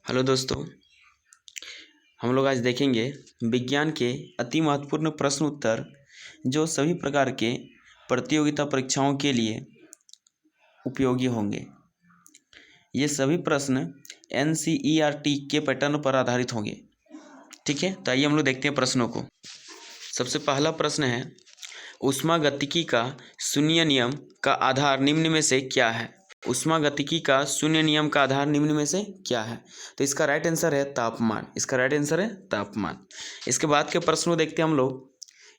Hello दोस्तों, हम लोग आज देखेंगे विज्ञान के अति महत्वपूर्ण प्रश्न उत्तर जो सभी प्रकार के प्रतियोगिता परीक्षाओं के लिए उपयोगी होंगे। ये सभी प्रश्न NCERT के पैटर्न पर आधारित होंगे। ठीक है, तो आइए हम लोग देखते हैं प्रश्नों को। सबसे पहला प्रश्न है, ऊष्मागतिकी का शून्य नियम का आधार निम्न में से क्या है? ऊष्मागतिकी का शून्य नियम का आधार निम्न में से क्या है? तो इसका राइट आंसर है तापमान। इसका राइट आंसर है तापमान। इसके बाद के प्रश्न को देखते हैं हम लोग।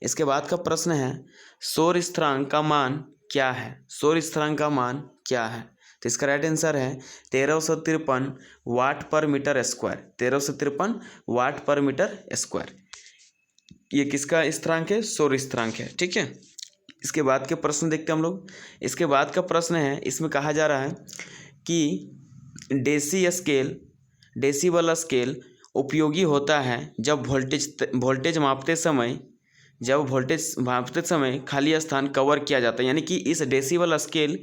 इसके बाद का प्रश्न है, सौर स्थिरांक का मान क्या है? सौर स्थिरांक का मान क्या है? तो इसका राइट आंसर है 1353 वाट पर मीटर स्क्वायर। 1353 वाट पर मीटर स्क्वायर। ये किसका स्थिरांक है? सौर स्थिरांक है। ठीक है, इसके बाद के प्रश्न देखते हैं हम लोग। इसके बाद का प्रश्न है, इसमें कहा जा रहा है कि डेसिबल स्केल उपयोगी होता है जब वोल्टेज मापते समय खाली स्थान कवर किया जाता है। यानी कि इस डेसिबल स्केल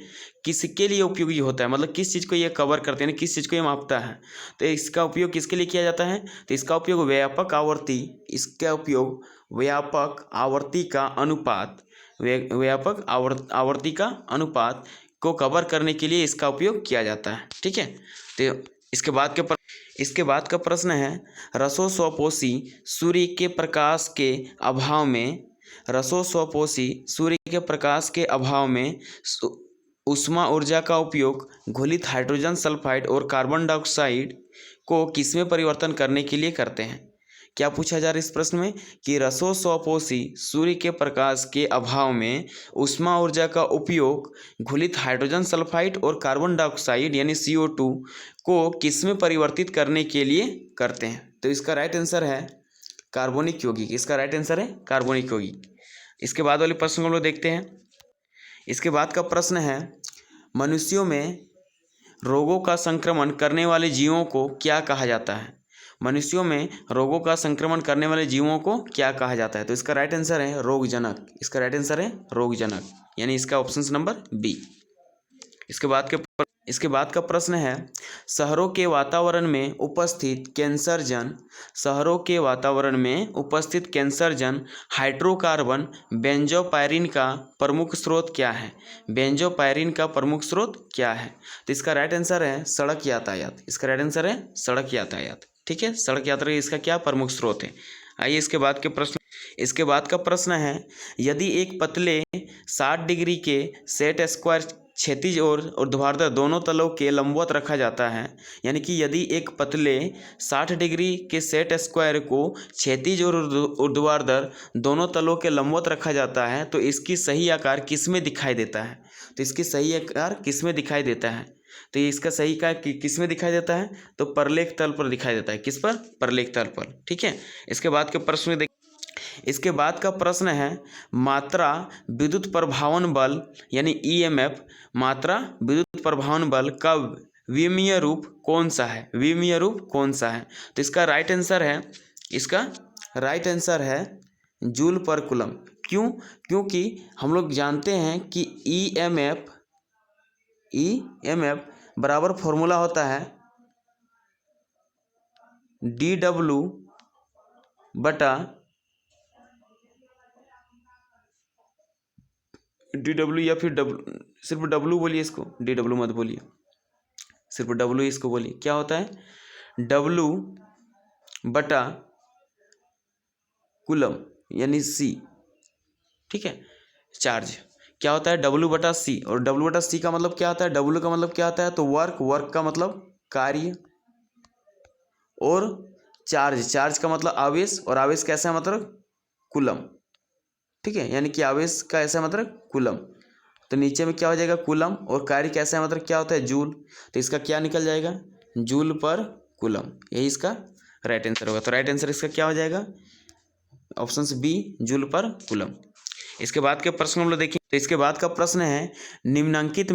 किसके लिए उपयोगी होता है, मतलब किस चीज़ को ये कवर करते हैं, यानी किस चीज़ को ये मापता है। तो इसका उपयोग किसके लिए किया जाता है? तो इसका उपयोग व्यापक आवर्ती का अनुपात को कवर करने के लिए इसका उपयोग किया जाता है। ठीक है, तो इसके बाद का प्रश्न है, रसोस्वपोषी सूर्य के प्रकाश के अभाव में ऊष्मा ऊर्जा का उपयोग घुलित हाइड्रोजन सल्फाइड और कार्बन डाइऑक्साइड को किसमें परिवर्तन करने के लिए करते हैं? क्या पूछा जा रहा है इस प्रश्न में कि रसोस्वपोषी सूर्य के प्रकाश के अभाव में ऊष्मा ऊर्जा का उपयोग घुलित हाइड्रोजन सल्फाइड और कार्बन डाइऑक्साइड यानी CO2 को किसमें परिवर्तित करने के लिए करते हैं? तो इसका राइट आंसर है कार्बनिक यौगिक। इसका राइट आंसर है कार्बनिक यौगिक। इसके बाद वाले प्रश्न को हम लोग देखते हैं। इसके बाद का प्रश्न है, मनुष्यों में रोगों का संक्रमण करने वाले जीवों को क्या कहा जाता है? मनुष्यों में रोगों का संक्रमण करने वाले जीवों को क्या कहा जाता है? तो इसका राइट आंसर है रोगजनक। इसका राइट आंसर है रोगजनक, यानी इसका ऑप्शन नंबर बी। इसके बाद का प्रश्न है, शहरों के वातावरण में उपस्थित कैंसरजन हाइड्रोकार्बन बेंजोपायरिन का प्रमुख स्रोत क्या है? बेंजोपायरिन का प्रमुख स्रोत क्या है? तो इसका राइट आंसर है सड़क यातायात। इसका राइट आंसर है सड़क यातायात। ठीक है, सड़क यातायात इसका क्या प्रमुख स्रोत है। आइए इसके बाद का प्रश्न है, यदि एक पतले 60 डिग्री के सेट स्क्वायर क्षैतिज और ऊर्ध्वाधर दोनों तलों के लंबवत रखा जाता है, यानी कि यदि एक पतले 60 डिग्री के सेट स्क्वायर को क्षैतिज और ऊर्ध्वाधर दोनों तलों के लंबवत रखा जाता है तो इसकी सही आकार किसमें दिखाई देता है? तो इसकी सही आकार किसमें दिखाई देता है? तो इसका सही आकार किसमें दिखाई देता है? तो परलेख तल पर दिखाई देता है। किस पर? परलेख तल पर। ठीक है, इसके बाद का प्रश्न है, मात्रा विद्युत प्रभावन बल यानी EMF, मात्रा विद्युत प्रभावन बल का विमीय रूप कौन सा है? विमीय रूप कौन सा है? तो इसका राइट आंसर है जूल पर कूलम। क्यों? क्योंकि हम लोग जानते हैं कि EMF बराबर फॉर्मूला होता है dW बटा DW या फिर सिर्फ W बोलिए, इसको DW मत बोलिए, सिर्फ W इसको बोलिए। क्या होता है? W बटा कूलम यानी C। ठीक है, चार्ज क्या होता है? W बटा C। और W बटा C का मतलब क्या होता है? W का मतलब क्या होता है? तो वर्क का मतलब कार्य, और चार्ज का मतलब आवेश, और आवेश कैसा है? मतलब कूलम। ठीक है, यानी कि आवेश का ऐसा मतलब कूलम। तो नीचे में क्या हो जाएगा? कूलम, और कार्य कैसा है? मतलब क्या होता है? जूल। तो इसका क्या निकल जाएगा? Joule per coulomb. यही इसका राइट आंसर होगा। तो राइट आंसर इसका क्या हो जाएगा? Option B, joule per coulomb. इसके बाद के प्रश्न हम लोग देखें। तो इसके बाद का प्रश्न है, निम्नलिखित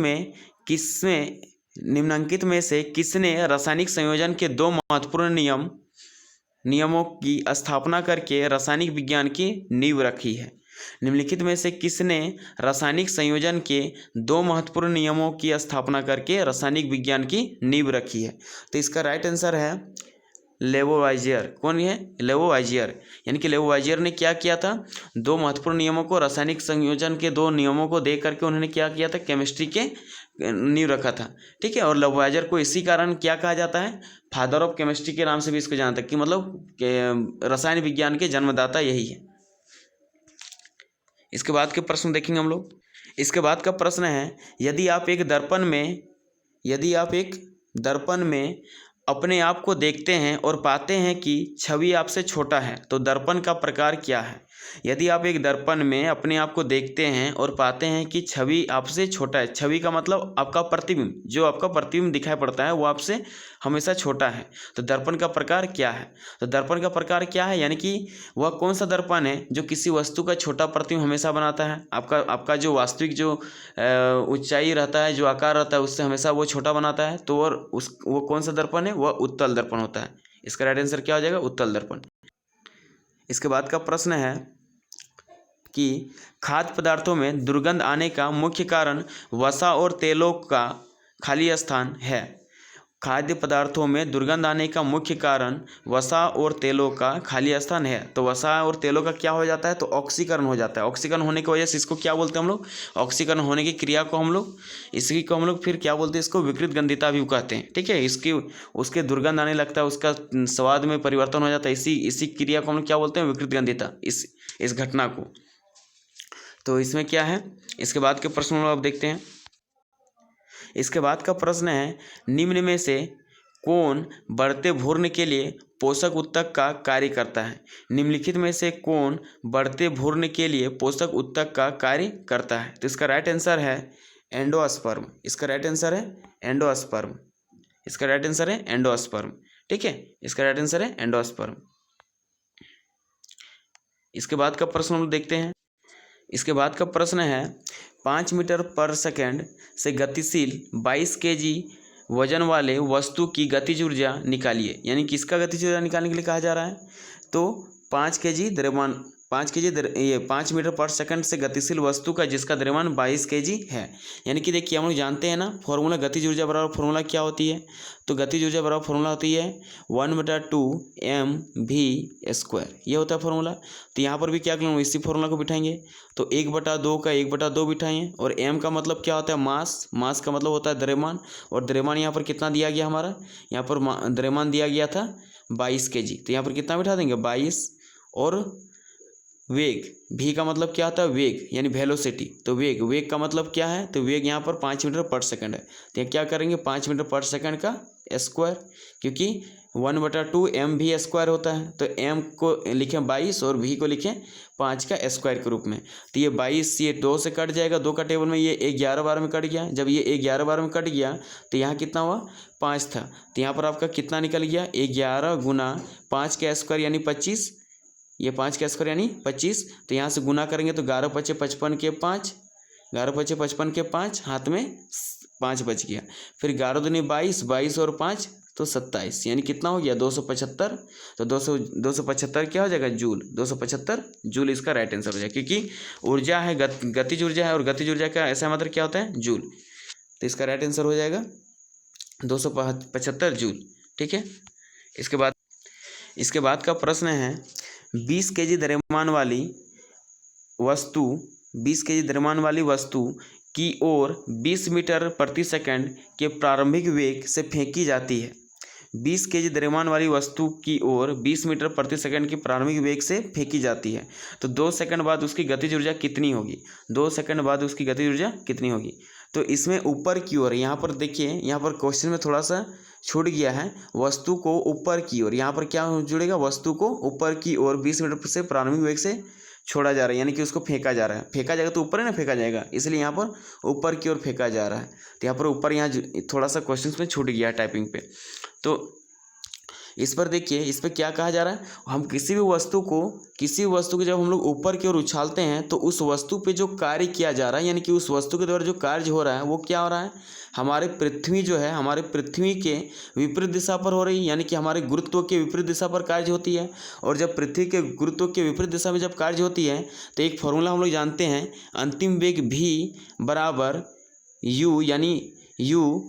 में से किसने रासायनिक संयोजन के दो महत्वपूर्ण नियमों की स्थापना करके रासायनिक विज्ञान की नींव रखी है? निम्नलिखित में से किसने रासायनिक संयोजन के दो महत्वपूर्ण नियमों की स्थापना करके रासायनिक विज्ञान की नींव रखी है? तो इसका राइट आंसर है लेवोवाइजियर। कौन है? लेवोवाइजियर। यानी कि लेवोवाइजियर ने क्या किया था? दो महत्वपूर्ण नियमों को, रासायनिक संयोजन के दो नियमों को देख करके उन्होंने क्या किया था? केमिस्ट्री के नींव रखा था। ठीक है। और लेवोवाइजियर को इसी कारण क्या कहा जाता है? फादर ऑफ केमिस्ट्री के नाम से भी इसको जाना था, कि मतलब रसायन विज्ञान के जन्मदाता यही है। इसके बाद के प्रश्न देखेंगे हम लोग। इसके बाद का प्रश्न है, यदि आप एक दर्पण में अपने आप को देखते हैं और पाते हैं कि छवि आपसे छोटा है, तो दर्पण का प्रकार क्या है? यदि आप एक दर्पण में अपने आप को देखते हैं और पाते हैं कि छवि आपसे छोटा है, छवि का मतलब आपका प्रतिबिंब, जो आपका प्रतिबिंब दिखाई पड़ता है वो आपसे हमेशा छोटा है, तो दर्पण का प्रकार क्या है? तो दर्पण का प्रकार क्या है, यानी कि वह कौन सा दर्पण है जो किसी वस्तु का छोटा प्रतिबिंब हमेशा बनाता है? आपका जो वास्तविक जो ऊंचाई रहता है, जो आकार रहता है, उससे हमेशा वो छोटा बनाता है, तो वो कौन सा दर्पण है? वह उत्तल दर्पण होता है। इसका राइट आंसर क्या हो जाएगा? उत्तल दर्पण। इसके बाद का प्रश्न है कि खाद्य पदार्थों में दुर्गंध आने का मुख्य कारण वसा और तेलों का खाली स्थान है। खाद्य पदार्थों में दुर्गंध आने का मुख्य कारण वसा और तेलों का खाली स्थान है। तो वसा और तेलों का क्या हो जाता है? तो ऑक्सीकरण हो जाता है। ऑक्सीकरण होने की वजह से इसको क्या बोलते हैं हम लोग? ऑक्सीकरण होने की क्रिया को हम लोग फिर क्या बोलते हैं? इसको विकृत गंधिता भी कहते हैं। ठीक है। उसके दुर्गंध आने लगता है, उसका स्वाद में परिवर्तन हो जाता है। इसी क्रिया को हम लोग क्या बोलते हैं? विकृत गंधिता, इस घटना को। तो इसमें क्या है? इसके बाद के प्रश्न हम लोग देखते हैं। इसके बाद का प्रश्न है, निम्न में से कौन बढ़ते भ्रूण के लिए पोषक उत्तक का कार्य करता है? निम्नलिखित में से कौन बढ़ते भ्रूण के लिए पोषक उत्तक का कार्य करता है? तो इसका राइट आंसर है एंडोस्पर्म। इसका राइट आंसर है एंडोस्पर्म। इसका राइट आंसर है एंडोस्पर्म। ठीक है। इसका राइट आंसर है एंडोस्पर्म। इसके बाद का प्रश्न हम देखते हैं। इसके बाद का प्रश्न है, 5 मीटर पर सेकंड से गतिशील 22 kg वजन वाले वस्तु की गतिज ऊर्जा निकालिए। यानी किसका गतिज ऊर्जा निकालने के लिए कहा जा रहा है? तो 5 मीटर पर सेकंड से गतिशील वस्तु का जिसका द्रव्यमान 22 kg है। यानी कि देखिए, हम लोग जानते हैं ना फॉर्मूला, गतिज ऊर्जा बराबर फॉर्मूला क्या होती है? तो गतिज ऊर्जा बराबर फॉर्मूला होती है 1/2 mv²। ये होता है फॉर्मूला। तो यहाँ पर भी क्या करेंगे? इसी फॉर्मूला को बिठाएंगे। तो 1/2 का 1/2 बिठाएंगे। और m का मतलब क्या होता है? मास का मतलब होता है द्रव्यमान। और द्रव्यमान यहाँ पर कितना दिया गया हमारा? यहाँ पर द्रव्यमान दिया गया था 22 kg। तो यहाँ पर कितना बिठा देंगे? 22। और वेग, भी का मतलब क्या होता है? वेग, यानी वेलोसिटी। तो वेग का मतलब क्या है? तो वेग यहाँ पर 5 मीटर पर सेकंड है। तो क्या करेंगे? 5 मीटर पर सेकंड का स्क्वायर, क्योंकि 1/2 mv² होता है। तो m को लिखें 22 और v को लिखें 5 का स्क्वायर के रूप में। तो ये 22 ये 2 से कट जाएगा, 2 का टेबल में ये 11 बार में कट गया। जब ये 11 बार में कट गया तो यहाँ कितना हुआ? 5 था। तो यहाँ पर आपका कितना निकल गया? 11 गुना 5 का स्क्वायर यानी 25। ये 5 का स्क्वायर यानी 25। तो यहाँ से गुना करेंगे तो 11 × 5 = 55 के 5, 11 × 5 = 55 के 5, हाथ में 5 बच गया। फिर 11 दूनी 22, 22 और 5 तो 27, यानी कितना हो गया? 275। तो 275 क्या हो जाएगा? जूल। 275 जूल इसका राइट आंसर हो जाएगा, क्योंकि ऊर्जा है, गतिज ऊर्जा है, और गतिज ऊर्जा का ऐसा मतलब क्या होता है? जूल। तो इसका राइट आंसर हो जाएगा 275 जूल। ठीक है। इसके बाद का प्रश्न है, 20 kg द्रव्यमान वाली वस्तु की ओर 20 मीटर प्रति सेकंड के प्रारंभिक वेग से फेंकी जाती है। 20 kg द्रव्यमान वाली वस्तु की ओर 20 मीटर प्रति सेकंड की प्रारंभिक वेग से फेंकी जाती है। तो 2 सेकंड बाद उसकी गतिज ऊर्जा कितनी होगी? 2 सेकंड बाद उसकी गतिज ऊर्जा कितनी होगी? तो इसमें ऊपर की ओर, यहाँ पर देखिए, यहाँ पर क्वेश्चन में थोड़ा सा छूट गया है। वस्तु को ऊपर की ओर, यहाँ पर क्या जुड़ेगा? वस्तु को ऊपर की ओर 20 मीटर से प्रारंभिक वेग से छोड़ा जा रहा है, यानी कि उसको फेंका जा रहा है। फेंका जाएगा तो ऊपर है ना, फेंका जाएगा, इसलिए यहाँ पर ऊपर की ओर फेंका जा रहा है। तो यहाँ पर ऊपर, यहाँ थोड़ा सा क्वेश्चन में छूट गया है टाइपिंग पे। तो इस पर देखिए, इस पर क्या कहा जा रहा है, हम किसी भी वस्तु को जब हम लोग ऊपर की ओर उछालते हैं तो उस वस्तु पे जो कार्य किया जा रहा है, यानी कि उस वस्तु के द्वारा जो कार्य हो रहा है वो क्या हो रहा है, हमारे पृथ्वी जो है, हमारे पृथ्वी के विपरीत दिशा पर हो रही है, यानी कि हमारे गुरुत्व के विपरीत दिशा पर कार्य होती है। और जब पृथ्वी के गुरुत्व के विपरीत दिशा में जब कार्य होती है तो एक फॉर्मूला हम लोग जानते हैं, अंतिम वेग भी बराबर u, यानी u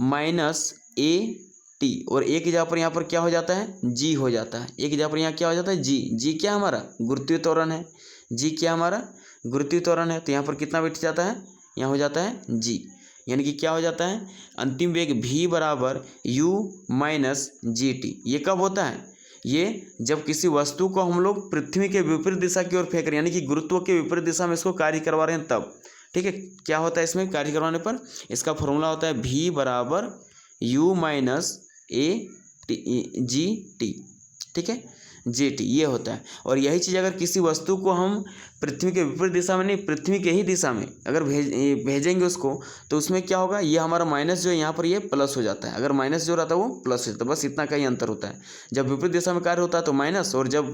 माइनस ए टी, और ए की जगह पर यहाँ पर क्या हो जाता है, g हो जाता है। ए की जगह पर यहाँ क्या हो जाता है, g क्या हमारा गुरुत्वीय त्वरण है, g क्या हमारा गुरुत्वीय त्वरण है। तो यहाँ पर कितना बैठ जाता है, यहाँ हो जाता है g, यानी कि क्या हो जाता है, अंतिम वेग v बराबर u माइनस जी टी। ये कब होता है, ये जब किसी वस्तु को हम लोग पृथ्वी के विपरीत दिशा की ओर फेंक रहे हैं, यानी कि गुरुत्व के विपरीत दिशा में इसको कार्य करवा रहे हैं तब। ठीक है, क्या होता है इसमें कार्य करवाने पर, इसका फॉर्मूला होता है v बराबर u माइनस ए जी टी। ठीक है, जी टी ये होता है। और यही चीज़ अगर किसी वस्तु को हम पृथ्वी के विपरीत दिशा में नहीं, पृथ्वी के ही दिशा में अगर भेजेंगे उसको, तो उसमें क्या होगा, ये हमारा माइनस जो है यहाँ पर ये प्लस हो जाता है। अगर माइनस जो रहता है वो प्लस हो जाता है, बस इतना का ही अंतर होता है। जब विपरीत दिशा में कार्य होता है तो माइनस, और जब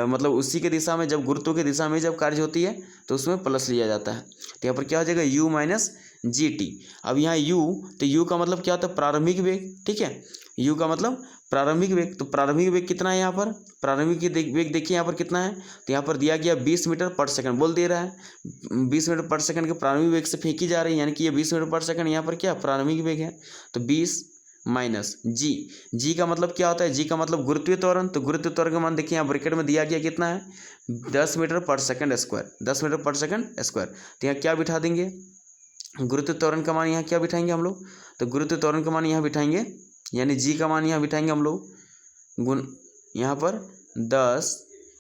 मतलब उसी के दिशा में, जब गुरुत्व की दिशा में जब कार्य होती है तो उसमें प्लस लिया जाता है। तो यहाँ पर क्या हो जाएगा, यू माइनस जी टी। अब यहाँ u, तो u का मतलब क्या होता है, प्रारंभिक वेग। ठीक है, u का मतलब प्रारंभिक वेग। तो प्रारंभिक वेग कितना है, यहाँ पर प्रारंभिक वेग देखिए यहाँ पर कितना है, तो यहाँ पर दिया गया 20 मीटर पर सेकंड बोल दे रहा है। 20 मीटर पर सेकंड के प्रारंभिक वेग से फेंकी जा रही है, यानी कि ये 20 मीटर पर सेकंड यहाँ पर क्या प्रारंभिक वेग है। तो 20 माइनस जी का मतलब क्या होता है, जी का मतलब गुरुत्वीय त्वरण। तो गुरुत्वीय त्वरण का मान देखिए यहाँ ब्रैकेट में दिया गया कितना है, 10 मीटर पर सेकंड स्क्वायर, 10 मीटर पर सेकंड स्क्वायर। तो यहाँ क्या बिठा देंगे, गुरुत्व त्वरण का मान यहाँ क्या बिठाएंगे हम लोग, तो गुरुत्व त्वरण का मान यहाँ बिठाएंगे, यानी जी का मान यहाँ बिठाएंगे हम लोग, गुण यहाँ पर 10,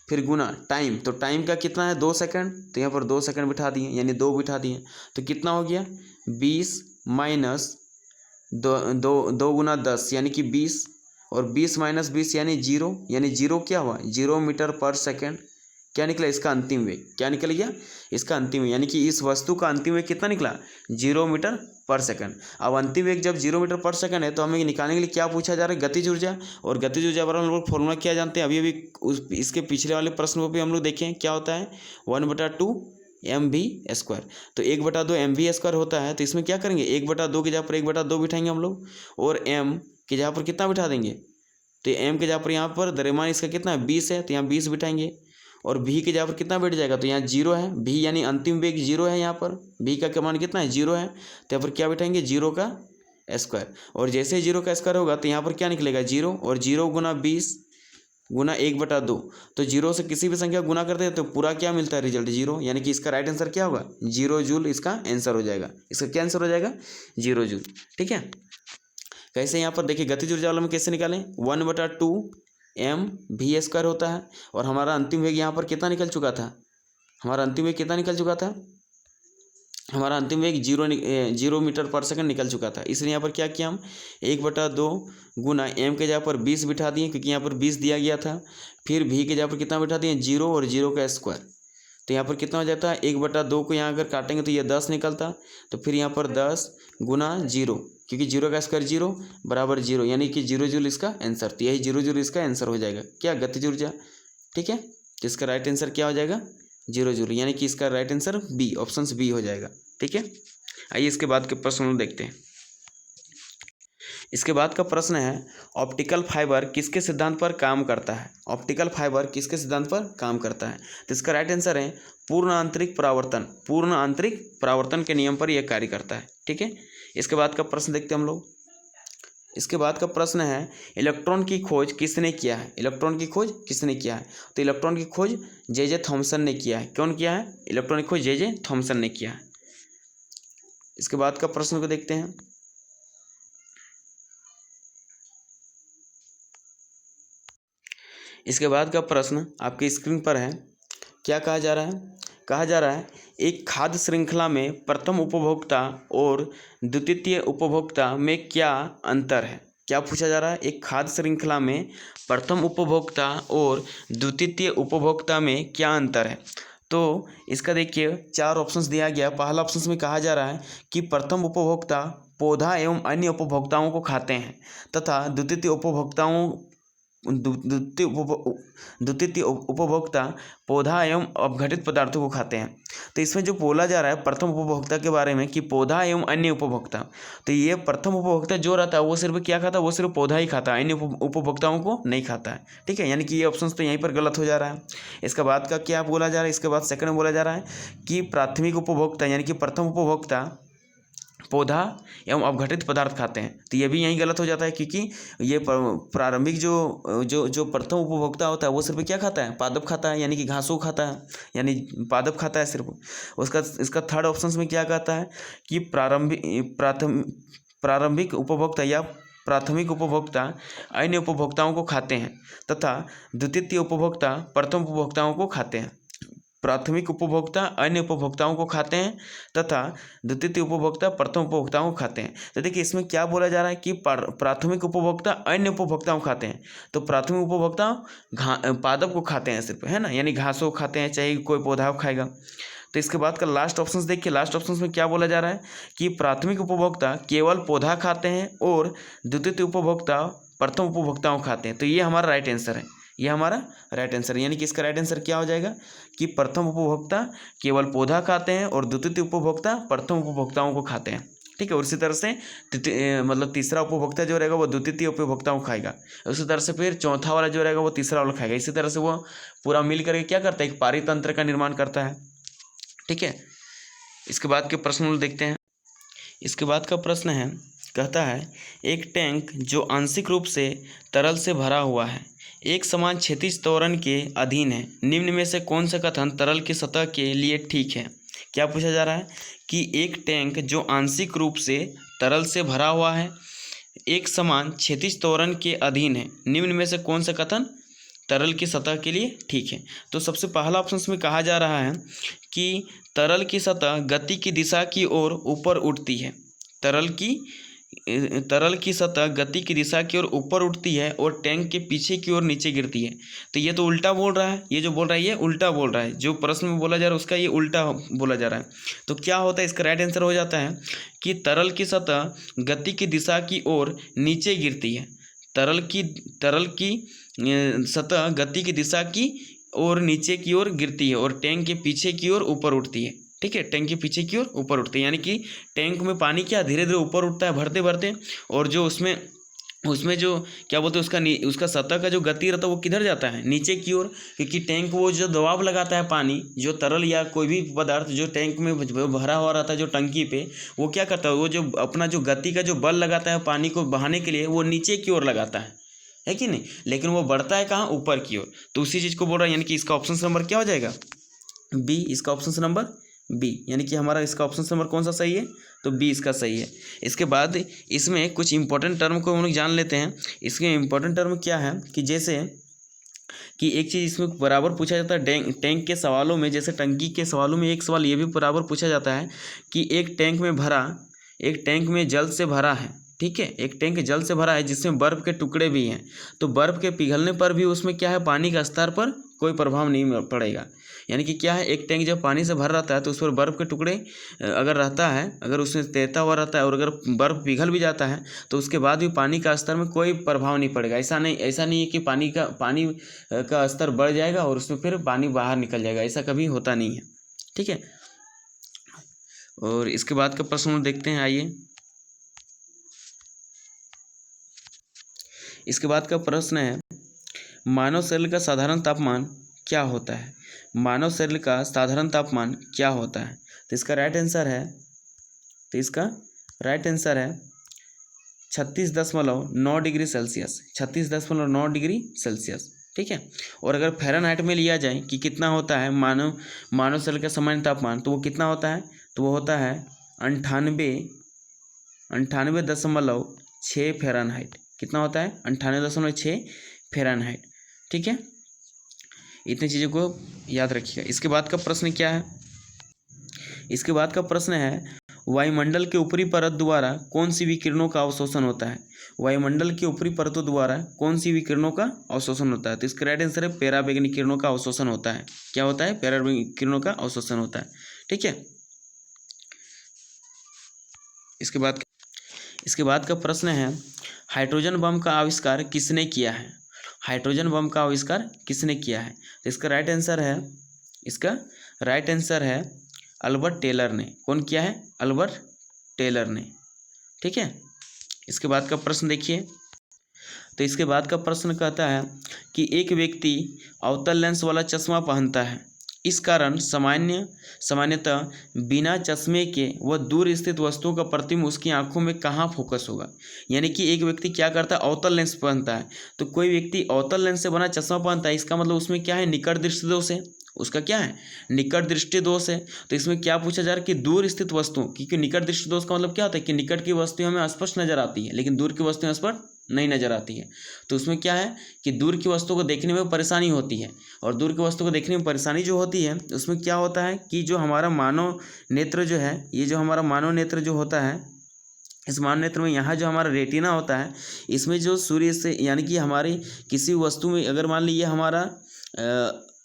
फिर गुना टाइम। तो टाइम का कितना है 2 सेकंड, तो यहाँ पर 2 सेकंड बिठा दिए, यानी 2 बिठा दिए। तो कितना हो गया 20 माइनस 2 गुना 10 यानी कि 20, और 20 माइनस 20 यानी 0, यानी 0 क्या हुआ 0 मीटर पर सेकंड। क्या निकला इसका अंतिम वेग, क्या निकल गया इसका अंतिम वेग, यानी कि इस वस्तु का अंतिम वेग कितना निकला 0 मीटर पर सेकंड। अब अंतिम वेग जब 0 मीटर पर सेकंड है तो हमें निकालने के लिए क्या पूछा जा रहा है, गतिज ऊर्जा। और गतिज ऊर्जा पर हम लोग फॉर्मूला क्या जानते हैं, अभी इसके पिछले वाले प्रश्न को भी हम लोग देखें क्या होता है, 1/2 mv²। तो 1/2 mv² होता है। तो इसमें क्या करेंगे 1/2 की जगह पर 1/2 बिठाएंगे हम लोग, और m की जगह पर कितना बिठा देंगे, तो m की जगह पर यहाँ पर द्रव्यमान इसका कितना है 20 है, तो यहाँ 20 बिठाएंगे। और v की जगह पर कितना बैठ जाएगा, तो यहाँ 0 है, v यानी अंतिम वेग 0 है, यहाँ पर v का मान कितना है 0 है, तो यहाँ पर क्या बिठाएंगे 0 का स्क्वायर। और जैसे ही 0 का स्क्वायर होगा तो यहाँ पर क्या निकलेगा 0, और 0 गुना 20 गुना 1/2। तो 0 से किसी भी संख्या गुना करते हैं तो पूरा क्या मिलता है रिजल्ट 0, यानी कि इसका राइट आंसर क्या होगा 0 जूल, इसका आंसर हो जाएगा। इसका क्या आंसर हो जाएगा 0 जूल। ठीक है, कैसे यहाँ पर देखिए गतिज ऊर्जा वाला में कैसे निकालें, 1/2 mv² होता है, और हमारा अंतिम वेग यहाँ पर कितना निकल चुका था, हमारा अंतिम वेग कितना निकल चुका था, हमारा अंतिम वेग 0 मीटर पर सेकंड निकल चुका था। इसलिए यहाँ पर क्या किया हम 1/2 गुना m के जगह पर 20 बिठा दिए, क्योंकि यहाँ पर 20 दिया गया था। फिर v के जगह पर कितना बिठा दिए 0, और 0 का स्क्वायर। तो यहाँ पर कितना हो जाता है 1/2 को यहाँ अगर काटेंगे तो ये 10 निकलता। तो फिर यहाँ पर 10 गुना 0, क्योंकि 0 का स्क्वायर 0 बराबर 0, यानी कि 0 जूल इसका आंसर। तो यही 0 जूल इसका आंसर हो जाएगा क्या गतिज ऊर्जा। ठीक है, तो इसका राइट आंसर क्या हो जाएगा 0 जूल, यानी कि इसका right answer B, option B हो जाएगा। ठीक है, आइए इसके बाद के प्रश्न देखते हैं। इसके बाद का प्रश्न है ऑप्टिकल फाइबर किसके सिद्धांत पर काम करता है, ऑप्टिकल फाइबर किसके सिद्धांत पर काम करता है। तो इसका राइट आंसर है पूर्ण आंतरिक परावर्तन, पूर्ण आंतरिक परावर्तन के नियम पर यह कार्य करता है। ठीक है, इसके बाद का प्रश्न देखते हैं हम लोग। इसके बाद का प्रश्न है इलेक्ट्रॉन की खोज किसने किया है, इलेक्ट्रॉन की खोज किसने किया है। तो इलेक्ट्रॉन की खोज जे थॉमसन ने किया है। कौन किया है, इलेक्ट्रॉन की खोज जे थॉमसन ने किया है। इसके बाद का प्रश्न को देखते हैं। इसके बाद का प्रश्न आपकी स्क्रीन पर है। क्या कहा जा रहा है, कहा जा रहा है एक खाद्य श्रृंखला में प्रथम उपभोक्ता और द्वितीय उपभोक्ता में क्या अंतर है। क्या पूछा जा रहा है, एक खाद्य श्रृंखला में प्रथम उपभोक्ता और द्वितीय उपभोक्ता में क्या अंतर है। तो इसका देखिए 4 ऑप्शंस दिया गया। पहला ऑप्शन में कहा जा रहा है कि प्रथम उपभोक्ता पौधा एवं अन्य उपभोक्ताओं को खाते हैं तथा द्वितीय उपभोक्ता पौधा एवं अपघटित पदार्थों को खाते हैं। तो इसमें जो बोला जा रहा है प्रथम उपभोक्ता के बारे में कि पौधा एवं अन्य उपभोक्ता, तो ये प्रथम उपभोक्ता जो रहता है वो सिर्फ क्या खाता है, वो सिर्फ पौधा ही खाता है, अन्य उपभोक्ताओं को नहीं खाता है। ठीक है, यानी कि ये ऑप्शन तो यहीं पर गलत हो जा रहा है। इसके बाद का क्या बोला जा रहा है, इसके बाद सेकंड में बोला जा रहा है कि प्राथमिक उपभोक्ता यानी कि प्रथम उपभोक्ता पौधा एवं अपघटित पदार्थ खाते हैं। तो ये भी यहीं गलत हो जाता है, क्योंकि ये प्रारंभिक जो प्रथम उपभोक्ता होता है वो सिर्फ क्या खाता है, पादप खाता है, यानी कि घासों खाता है, यानी पादप खाता है सिर्फ। इसका थर्ड ऑप्शन में क्या कहता है कि प्रारंभिक उपभोक्ता या प्राथमिक उपभोक्ता अन्य उपभोक्ताओं को खाते हैं तथा द्वितीय उपभोक्ता प्रथम उपभोक्ताओं को खाते हैं। प्राथमिक उपभोक्ता अन्य उपभोक्ताओं को खाते हैं तथा द्वितीय उपभोक्ता प्रथम उपभोक्ताओं को खाते हैं। तो देखिए इसमें क्या बोला जा रहा है कि प्राथमिक उपभोक्ता अन्य उपभोक्ताओं को खाते हैं, तो प्राथमिक उपभोक्ता पादप को खाते हैं सिर्फ, है ना, यानी घासों को खाते हैं, चाहे कोई पौधा खाएगा। तो इसके बाद का लास्ट ऑप्शन देखिए, लास्ट ऑप्शन में क्या बोला जा रहा है कि प्राथमिक उपभोक्ता केवल पौधा खाते हैं और द्वितीय उपभोक्ता प्रथम उपभोक्ताओं खाते हैं। तो ये हमारा राइट आंसर है, ये हमारा राइट आंसर, यानी कि इसका राइट आंसर क्या हो जाएगा कि प्रथम उपभोक्ता केवल पौधा खाते हैं और द्वितीय उपभोक्ता प्रथम उपभोक्ताओं को खाते हैं। ठीक है, और इसी तरह से मतलब तीसरा उपभोक्ता जो रहेगा वो द्वितीय उपभोक्ताओं को खाएगा, उसी तरह से फिर चौथा वाला जो रहेगा वो तीसरा वाला खाएगा। इसी तरह से वो पूरा मिल करके क्या करता है, एक पारितंत्र का निर्माण करता है। ठीक है, इसके बाद के प्रश्न देखते हैं। इसके बाद का प्रश्न है, कहता है एक टैंक जो आंशिक रूप से तरल से भरा हुआ है, एक समान क्षैतिज त्वरण के अधीन है, निम्न में से कौन सा कथन तरल की सतह के लिए ठीक है। क्या पूछा जा रहा है कि एक टैंक जो आंशिक रूप से तरल से भरा हुआ है, एक समान क्षैतिज त्वरण के अधीन है, निम्न में से कौन सा कथन तरल की सतह के लिए ठीक है। तो सबसे पहला ऑप्शन में कहा जा रहा है कि तरल की सतह गति की दिशा की ओर ऊपर उठती है, तरल की सतह गति की दिशा की ओर ऊपर उठती है और टैंक के पीछे की ओर नीचे गिरती है। तो ये तो उल्टा बोल रहा है, ये जो बोल रहा है ये उल्टा बोल रहा है, जो प्रश्न में बोला जा रहा है उसका ये उल्टा बोला जा रहा है। तो क्या होता है, इसका राइट आंसर हो जाता है कि तरल की सतह गति की दिशा की ओर नीचे गिरती है, तरल की सतह गति की दिशा की ओर नीचे की ओर गिरती है और टैंक के पीछे की ओर ऊपर उठती है। ठीक है, टैंक के पीछे की ओर ऊपर उठती है, यानी कि टैंक में पानी क्या धीरे धीरे ऊपर उठता है भरते भरते, और जो उसमें जो क्या बोलते हैं उसका सतह का जो गति रहता है वो किधर जाता है, नीचे की ओर, क्योंकि टैंक वो जो दबाव लगाता है पानी, जो तरल या कोई भी पदार्थ जो टैंक में भरा हुआ रहता है जो टंकी पे, वो क्या करता है, वो जो अपना जो गति का जो बल लगाता है पानी को बहाने के लिए वो नीचे की ओर लगाता है कि नहीं, लेकिन वो बढ़ता है कहाँ, ऊपर की ओर। तो उसी चीज़ को बोल रहा है, यानी कि इसका ऑप्शन नंबर क्या हो जाएगा, बी। इसका ऑप्शन नंबर बी, यानी कि हमारा इसका ऑप्शन नंबर कौन सा सही है, तो बी इसका सही है। इसके बाद इसमें कुछ इंपॉर्टेंट टर्म को हम लोग जान लेते हैं। इसके इंपॉर्टेंट टर्म क्या है कि जैसे कि एक चीज़ इसमें बराबर पूछा जाता है टैंक के सवालों में, जैसे टंकी के सवालों में एक सवाल ये भी बराबर पूछा जाता है कि एक टैंक में जल से भरा है, ठीक है, एक टैंक जल से भरा है जिसमें बर्फ़ के टुकड़े भी हैं, तो बर्फ़ के पिघलने पर भी उसमें क्या है, पानी का स्तर पर कोई प्रभाव नहीं पड़ेगा। यानी कि क्या है, एक टैंक जब पानी से भर रहता है तो उस पर बर्फ़ के टुकड़े अगर रहता है, अगर उसमें तैरता हुआ रहता है और अगर बर्फ़ पिघल भी जाता है तो उसके बाद भी पानी का स्तर में कोई प्रभाव नहीं पड़ेगा। ऐसा नहीं है कि पानी का स्तर बढ़ जाएगा और उसमें फिर पानी बाहर निकल जाएगा, ऐसा कभी होता नहीं है। ठीक है, और इसके बाद का प्रश्न देखते हैं, आइए। इसके बाद का प्रश्न है, मानव शरीर का साधारण तापमान क्या होता है, मानव शरीर का साधारण तापमान क्या होता है। तो इसका राइट आंसर है 36.9 डिग्री सेल्सियस, 36.9 डिग्री सेल्सियस। ठीक है, और अगर फ़ारेनहाइट में लिया जाए कि कितना होता है मानव शरीर का सामान्य तापमान, तो वो कितना होता है, तो वो होता है 98.6 फ़ारेनहाइट। कितना होता है, 98.6 फ़ारेनहाइट। ठीक है, इतनी चीज़ों को याद रखिएगा। इसके बाद का प्रश्न क्या है, इसके बाद का प्रश्न है, वायुमंडल के ऊपरी परत द्वारा कौन सी विकिरणों का अवशोषण होता है, वायुमंडल के ऊपरी परतों द्वारा कौन सी विकिरणों का अवशोषण होता है। तो इसका राइट आंसर है पराबैंगनी किरणों का अवशोषण होता है। क्या होता है, पराबैंगनी किरणों का अवशोषण होता है। ठीक है, इसके बाद इसके बाद का प्रश्न है, हाइड्रोजन बम का आविष्कार किसने किया है? हाइड्रोजन बम का आविष्कार किसने किया है? तो इसका राइट आंसर है अल्बर्ट टेलर ने। कौन किया है? अल्बर्ट टेलर ने। ठीक है। इसके बाद का प्रश्न देखिए। तो इसके बाद का प्रश्न कहता है कि एक व्यक्ति अवतल लेंस वाला चश्मा पहनता है, इस कारण सामान्यतः बिना चश्मे के वह दूर स्थित वस्तुओं का प्रतिबिंब उसकी आंखों में कहाँ फोकस होगा। यानी कि एक व्यक्ति क्या करता है? अवतल लेंस पहनता है। तो कोई व्यक्ति अवतल लेंस से बना चश्मा पहनता है, इसका मतलब उसमें क्या है? निकट दृष्टि दोष है। उसका क्या है? निकट दृष्टि दोष है। तो इसमें क्या पूछा जा रहा है कि दूर स्थित वस्तुओं, क्योंकि निकट दृष्टि दोष का मतलब क्या होता है कि निकट की वस्तुएं हमें स्पष्ट नजर आती है लेकिन दूर की वस्तुएं स्पष्ट नहीं नजर आती है। तो उसमें क्या है कि दूर की वस्तु को देखने में परेशानी होती है, और दूर की वस्तु को देखने में परेशानी जो होती है उसमें क्या होता है कि जो हमारा मानव नेत्र जो है, ये जो हमारा मानव नेत्र जो होता है, इस मानव नेत्र में यहाँ जो हमारा रेटिना होता है, इसमें जो सूर्य से यानी कि हमारी किसी वस्तु में अगर मान लीजिए हमारा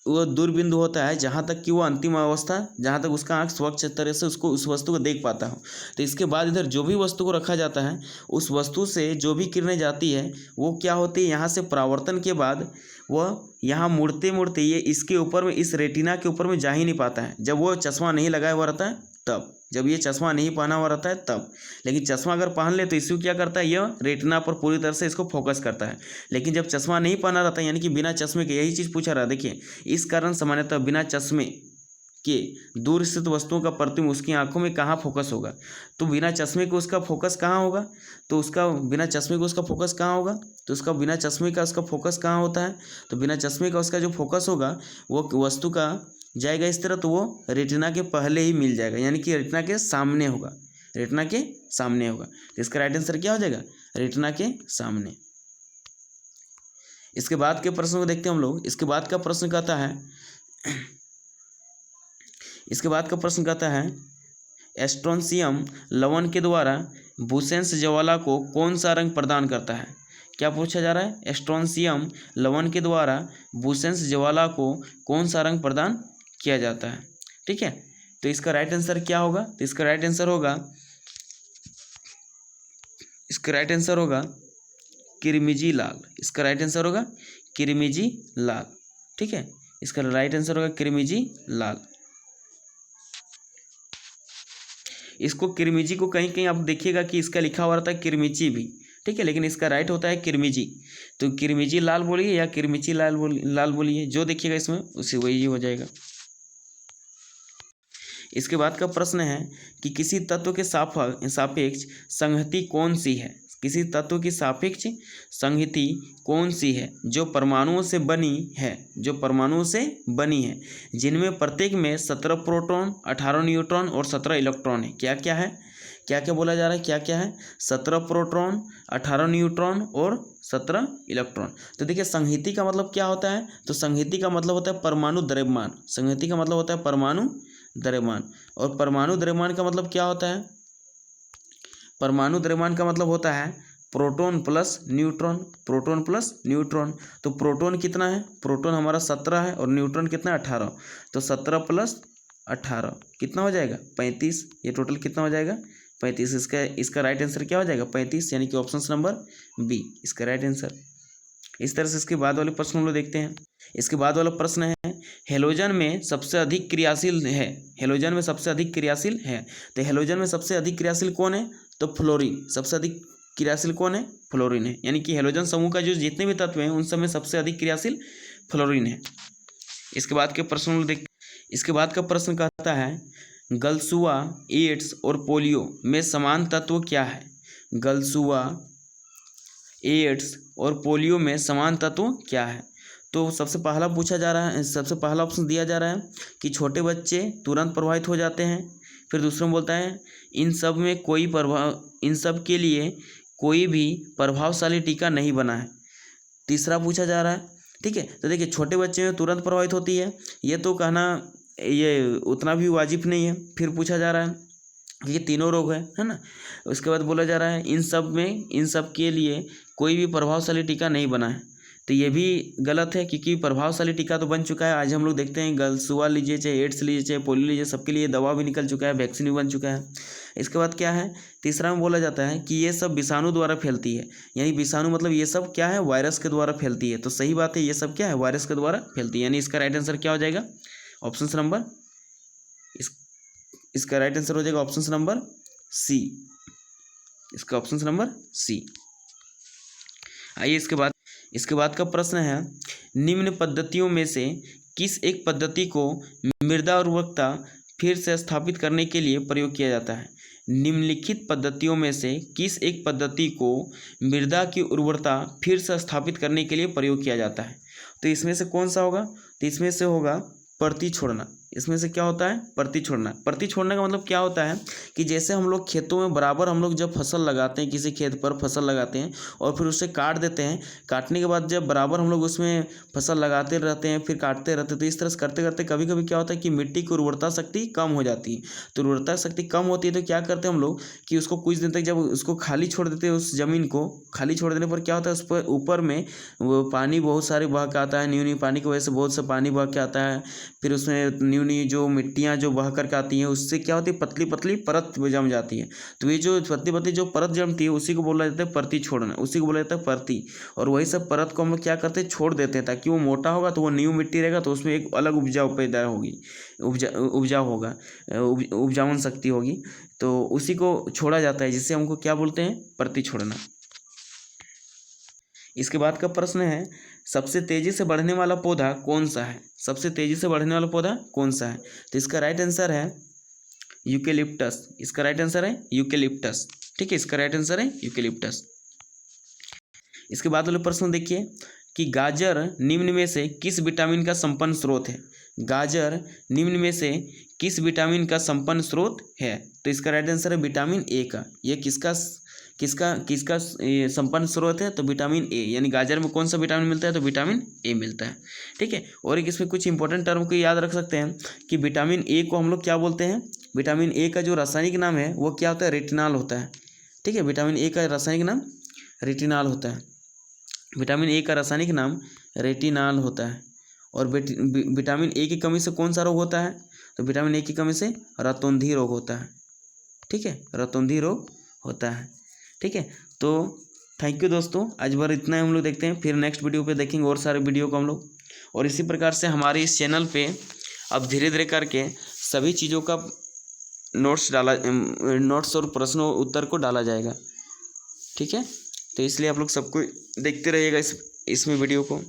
वो दूर बिंदु होता है जहाँ तक कि वो अंतिम अवस्था, जहाँ तक उसका आँख स्वच्छ तरह से उसको उस वस्तु को देख पाता हो। तो इसके बाद इधर जो भी वस्तु को रखा जाता है, उस वस्तु से जो भी किरणें जाती है वो क्या होती है, यहाँ से परावर्तन के बाद वह यहाँ मुड़ते मुड़ते ये इसके ऊपर में, इस रेटिना के ऊपर में जा ही नहीं पाता है। जब वो चश्मा नहीं लगाया हुआ रहता है तब, जब ये चश्मा नहीं पहना हुआ रहता है तब। लेकिन चश्मा अगर पहन ले तो इसको क्या करता है, यह रेटिना पर पूरी तरह से इसको फोकस करता है। लेकिन जब चश्मा नहीं पहना रहता है, यानी कि बिना चश्मे के, यही चीज़ पूछा रहा है। देखिए, इस कारण सामान्यतः बिना चश्मे के दूर स्थित वस्तुओं का प्रतिबिंब उसकी आंखों में कहाँ फोकस होगा। तो बिना चश्मे के उसका फोकस कहाँ होगा? तो उसका बिना चश्मे का उसका फोकस कहाँ होगा? तो उसका बिना चश्मे का उसका फोकस कहाँ होता है? तो बिना चश्मे का उसका जो फोकस होगा वो वस्तु का जाएगा इस तरह, तो वो रेटिना के पहले ही मिल जाएगा, यानी कि रेटिना के सामने होगा। रेटिना के सामने होगा। तो इसका राइट आंसर क्या हो जाएगा? रेटिना के सामने। इसके बाद के प्रश्न को देखते हैं हम लोग। इसके बाद का प्रश्न कहता है एस्ट्रोनशियम लवण के द्वारा बुसेंस ज्वाला को कौन सा रंग प्रदान करता है? क्या पूछा जा रहा है? एस्ट्रोनशियम लवण के द्वारा बुसेंस ज्वाला को कौन सा रंग प्रदान किया जाता है? ठीक है। तो इसका राइट आंसर क्या होगा? तो इसका राइट आंसर होगा किरमिजी लाल। इसका राइट आंसर होगा किरमिजी लाल। ठीक है, इसका राइट आंसर होगा किरमिजी लाल। इसको किरमिजी को कहीं कहीं आप देखिएगा कि इसका लिखा हुआ रहता है किरमिची भी, ठीक है, लेकिन इसका राइट होता है किरमिजी। तो किरमिजी लाल बोलिए या किरमिची लाल बोलिए, जो देखिएगा इसमें उसी वही हो जाएगा। इसके बाद का प्रश्न है कि किसी तत्व के सापेक्ष संहति कौन सी है? किसी तत्व की सापेक्ष संहति कौन सी है जो परमाणुओं से बनी है, जिनमें प्रत्येक में 17 प्रोटॉन, 18 न्यूट्रॉन और 17 इलेक्ट्रॉन है? क्या क्या है? क्या क्या बोला जा रहा है? क्या क्या है? 17 प्रोटॉन, 18 न्यूट्रॉन और 17 इलेक्ट्रॉन। तो देखिए, संहति का मतलब क्या होता है? तो संहति का मतलब होता है परमाणु द्रव्यमान। संहति का मतलब होता है परमाणु द्रव्यमान। और परमाणु द्रव्यमान का मतलब क्या होता है? परमाणु द्रव्यमान का मतलब होता है proton plus neutron. Proton plus neutron. तो प्रोटॉन कितना है? प्रोटॉन हमारा 17 है और न्यूट्रॉन कितना है? 18। तो 17 प्लस 18 कितना हो जाएगा? 35। ये टोटल कितना हो जाएगा? 35। इसका राइट आंसर क्या हो जाएगा? 35, यानी कि ऑप्शन नंबर बी इसका राइट आंसर। इस तरह से इसके बाद वाले प्रश्न हम लोग देखते हैं। इसके बाद वाला प्रश्न है हेलोजन में सबसे अधिक क्रियाशील है। हेलोजन में सबसे अधिक क्रियाशील है। तो हेलोजन में सबसे अधिक क्रियाशील कौन है? तो फ्लोरीन। सबसे अधिक क्रियाशील कौन है? फ्लोरीन है। यानी कि हेलोजन समूह का जो जितने भी तत्व हैं उन सब में सबसे अधिक क्रियाशील फ्लोरीन है। इसके बाद का प्रश्न कहता है गलसुआ, एड्स और पोलियो में समान तत्व क्या है? गलसुआ, एड्स और पोलियो में समान तत्व क्या है? तो सबसे पहला ऑप्शन दिया जा रहा है कि छोटे बच्चे तुरंत प्रभावित हो जाते हैं। फिर दूसरा में बोलता है इन सब के लिए कोई भी प्रभावशाली टीका नहीं बना है। तीसरा पूछा जा रहा है, ठीक है। तो देखिए, छोटे बच्चे में तुरंत प्रभावित होती है, ये तो कहना ये उतना भी वाजिब नहीं है। फिर पूछा जा रहा है कि ये तीनों रोग है ना। उसके बाद बोला जा रहा है इन सब के लिए कोई भी प्रभावशाली टीका नहीं बना है। तो ये भी गलत है, क्योंकि प्रभावशाली टीका तो बन चुका है। आज हम लोग देखते हैं गलसुआ लीजिए, चाहे एड्स लीजिए, चाहे पोलियो लीजिए, सबके लिए दवा भी निकल चुका है, वैक्सीन भी बन चुका है। इसके बाद क्या है, तीसरा में बोला जाता है कि ये सब विषाणु द्वारा फैलती है, यानी विषाणु मतलब ये सब क्या है, वायरस के द्वारा फैलती है। तो सही बात है, ये सब क्या है, वायरस के द्वारा फैलती है, यानी इसका राइट आंसर क्या हो जाएगा, ऑप्शन नंबर, इसका राइट आंसर हो जाएगा ऑप्शन नंबर सी, इसका ऑप्शन नंबर सी। आइए इसके बाद का प्रश्न है, निम्न पद्धतियों में से किस एक पद्धति को मृदा उर्वरकता फिर से स्थापित करने के लिए प्रयोग किया जाता है। निम्नलिखित पद्धतियों में से किस एक पद्धति को मृदा की उर्वरता फिर से स्थापित करने के लिए प्रयोग किया जाता है। तो इसमें से कौन सा होगा, तो इसमें से होगा परती छोड़ना। इसमें से क्या होता है, परती छोड़ना। परती छोड़ने का मतलब क्या होता है कि जैसे हम लोग खेतों में बराबर हम लोग जब फसल लगाते हैं, किसी खेत पर फसल लगाते हैं और फिर उसे काट देते हैं, काटने के बाद जब बराबर हम लोग उसमें फसल लगाते रहते हैं, फिर काटते रहते हैं, तो इस तरह से करते करते कभी कभी क्या होता है कि मिट्टी की उर्वरता शक्ति कम हो जाती है। तो उर्वरता शक्ति कम होती है तो क्या करते हैं हम लोग कि उसको कुछ दिन तक जब उसको खाली छोड़ देते हैं, उस ज़मीन को खाली छोड़ देने पर क्या होता है, उस पर ऊपर में वो पानी बहुत सारे बह के आता है, न्यू न्यू पानी की वजह से बहुत सा पानी बह के आता है, फिर उसमें न्यू न्यू जो मिट्टियाँ जो बह करके आती हैं, उससे क्या होती है, पतली पतली परत जम जाती है। तो ये जो पतली पतली जो परत जमती है उसी को बोला जाता है परती छोड़ना, उसी को बोला जाता है परती। और वही सब परत को हम लोग क्या करते हैं, छोड़ देते हैं, ताकि वो मोटा होगा तो वो न्यू मिट्टी रहेगा, तो उसमें एक अलग उपजाऊ पैदा होगी, उपजाऊ होगा, उपजावन शक्ति होगी, तो उसी को छोड़ा जाता है, जिससे हमको क्या बोलते हैं, परती छोड़ना। इसके बाद का प्रश्न है, सबसे तेजी से बढ़ने वाला पौधा कौन सा है। सबसे तेजी से बढ़ने वाला पौधा कौन सा है, तो इसका राइट आंसर है यूकेलिप्टस। इसका राइट आंसर है यूकेलिप्टस, ठीक है, इसका राइट आंसर है यूकेलिप्टस। इसके बाद वाले प्रश्न देखिए कि गाजर निम्न में से किस विटामिन का संपन्न स्रोत है। गाजर निम्न में से किस विटामिन का संपन्न स्रोत है, तो इसका राइट आंसर है विटामिन ए का। ये किसका संपन्न स्रोत है, तो विटामिन ए, यानी गाजर में कौन सा विटामिन मिलता है, तो विटामिन ए मिलता है, ठीक है। और एक इसमें कुछ इंपॉर्टेंट टर्म को याद रख सकते हैं कि विटामिन ए को हम लोग क्या बोलते हैं, विटामिन ए का जो रासायनिक नाम है वो क्या होता है, रेटिनॉल होता है, ठीक है। विटामिन ए का रासायनिक नाम रेटिनॉल होता है, विटामिन ए का रासायनिक नाम रेटिनॉल होता है। और विटामिन ए की कमी से कौन सा रोग होता है, तो विटामिन ए की कमी से रतौंधी रोग होता है, ठीक है, रतौंधी रोग होता है, ठीक है। तो थैंक यू दोस्तों, आज बार इतना ही हम लोग देखते हैं, फिर नेक्स्ट वीडियो पे देखेंगे और सारे वीडियो को हम लोग। और इसी प्रकार से हमारे इस चैनल पे अब धीरे धीरे करके सभी चीज़ों का नोट्स और प्रश्न उत्तर को डाला जाएगा, ठीक है। तो इसलिए आप लोग सबको देखते रहिएगा इसमें वीडियो को।